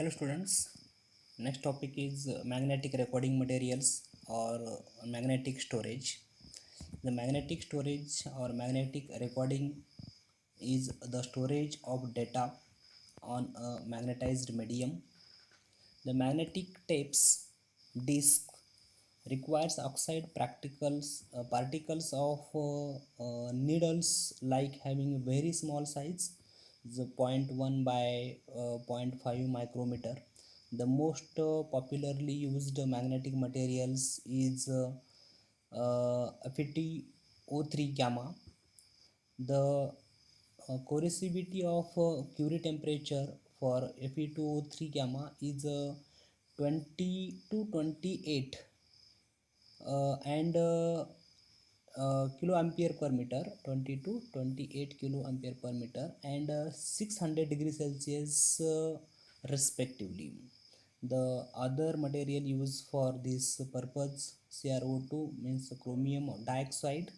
Hello students, next topic is magnetic recording materials or magnetic storage. The magnetic storage or magnetic recording is the storage of data on a magnetized medium. The magnetic tapes disc requires oxide particles of needles like having very small size, the zero point 0.1 by zero point 0.5 micrometer. The most popularly used magnetic materials is FeO3 gamma. The corrosivity of Curie temperature for Fe2O3 gamma is 20 to 28 and kilo ampere per meter, 20 to 28 kilo ampere per meter, and 600 degrees Celsius respectively. The other material used for this purpose, CrO2, means chromium dioxide,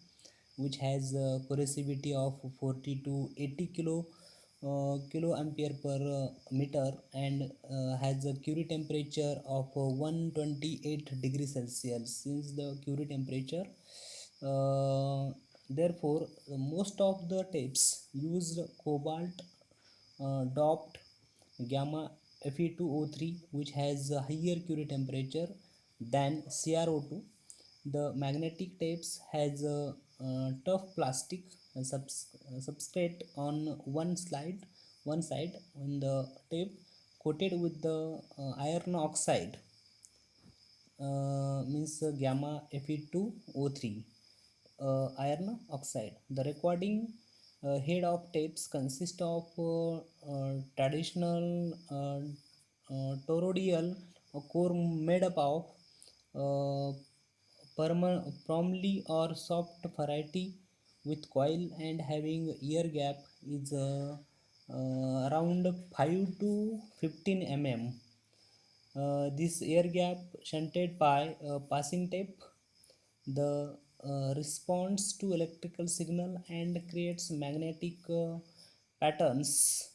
which has a corrosivity of 40 to 80 kilo ampere per meter, and has a Curie temperature of 128 degrees Celsius. Since the Curie temperature, therefore most of the tapes used cobalt doped gamma Fe2O3, which has a higher Curie temperature than CrO2. The magnetic tapes has a tough plastic substrate on one side on the tape, coated with the iron oxide, means gamma Fe2O3 iron oxide. The recording head of tapes consist of traditional toroidal core made up of uh, firmly or soft variety with coil and having ear gap is around 5 to 15 mm. This air gap shunted by passing tape. The responds to electrical signal and creates magnetic patterns.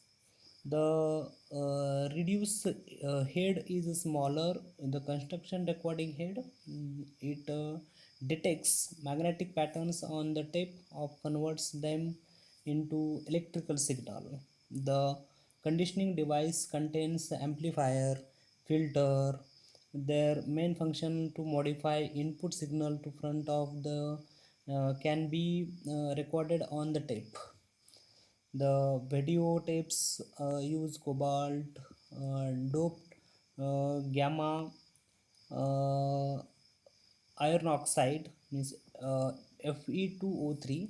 The reduced head is smaller in the construction recording head. It detects magnetic patterns on the tape of converts them into electrical signal. The conditioning device contains amplifier, filter. Their main function to modify input signal to front of the can be recorded on the tape. The video tapes use cobalt doped gamma uh, iron oxide, means Fe2O3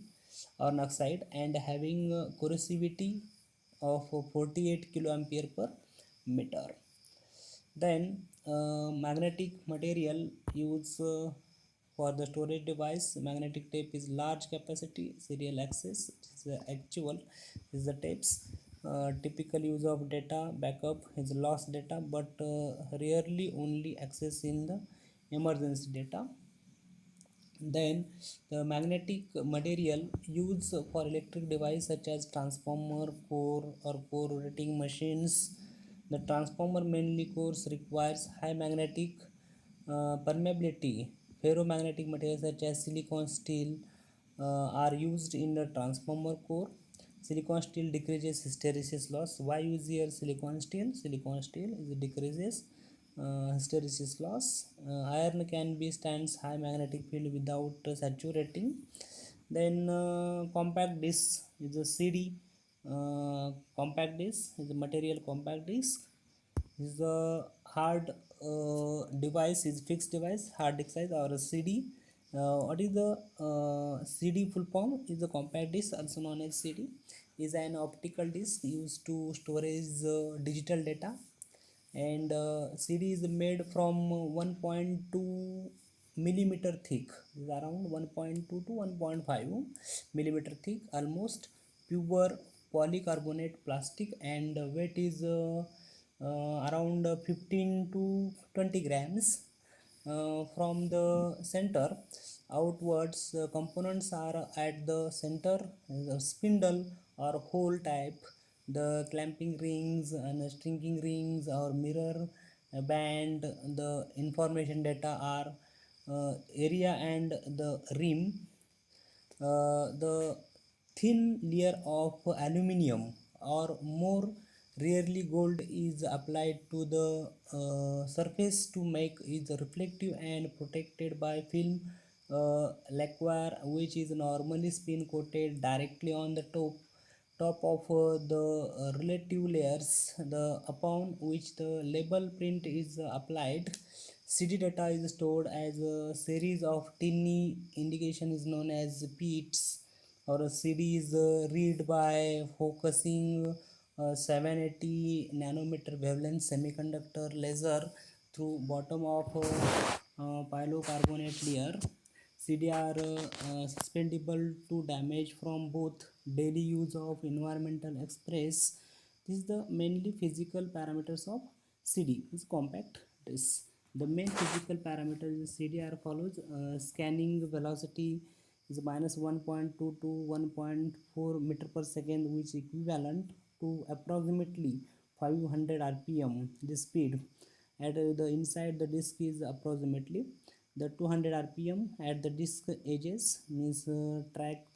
iron oxide, and having corrosivity of 48 kilo ampere per meter. Then magnetic material use for the storage device. Magnetic tape is large capacity serial access. Is the actual is the tapes. Typical use of data backup is lost data, but rarely only access in the emergency data. Then the magnetic material used for electric device such as transformer core or core rotating machines. The transformer mainly cores requires high magnetic permeability. Ferromagnetic materials such as silicon steel are used in the transformer core. Silicon steel decreases hysteresis loss. Why use here silicon steel? Silicon steel is decreases hysteresis loss. Iron can be stands high magnetic field without saturating. Then compact disc is a CD. Compact disc is a material. Compact disc is a hard device, is fixed device, hard disk size or a CD. What is the CD full form? Is the compact disc, also known as CD, is an optical disc used to storage digital data, and CD is made from 1.2 millimeter thick, is around 1.2 to 1.5 millimeter thick, almost pure polycarbonate plastic, and weight is around 15 to 20 grams. From the center outwards, components are at the center, the spindle or hole type The clamping rings and stringing rings or mirror band, the information data are area and the rim. The thin layer of aluminum or more rarely gold is applied to the surface to make it reflective and protected by film lacquer, which is normally spin coated directly on the top of the relative layers the upon which the label print is applied. CD data is stored as a series of tiny indication is known as bits, or a CD is read by focusing 780 nanometer wavelength semiconductor laser through bottom of polycarbonate layer. CD are suspendable to damage from both daily use of environmental express. This is the mainly physical parameters of CD. Is compact disc. The main physical parameters of CD are follows: scanning velocity is minus 1.2 to 1.4 meter per second, which equivalent to approximately 500 rpm. This speed at the inside the disk is approximately the 200 rpm at the disk edges, means track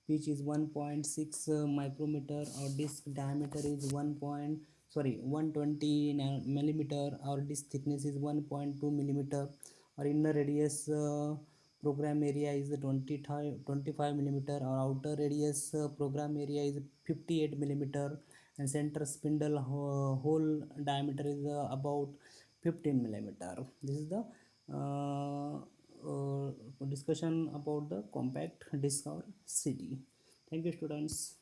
pitch is 1.6 micrometer, or disk diameter is 120 millimeter, or disk thickness is 1.2 millimeter, or inner radius program area is 25 millimeter, or outer radius program area is 58 millimeter, and center spindle hole diameter is about 15 millimeter. This is the discussion about the compact disc or CD. Thank you, students.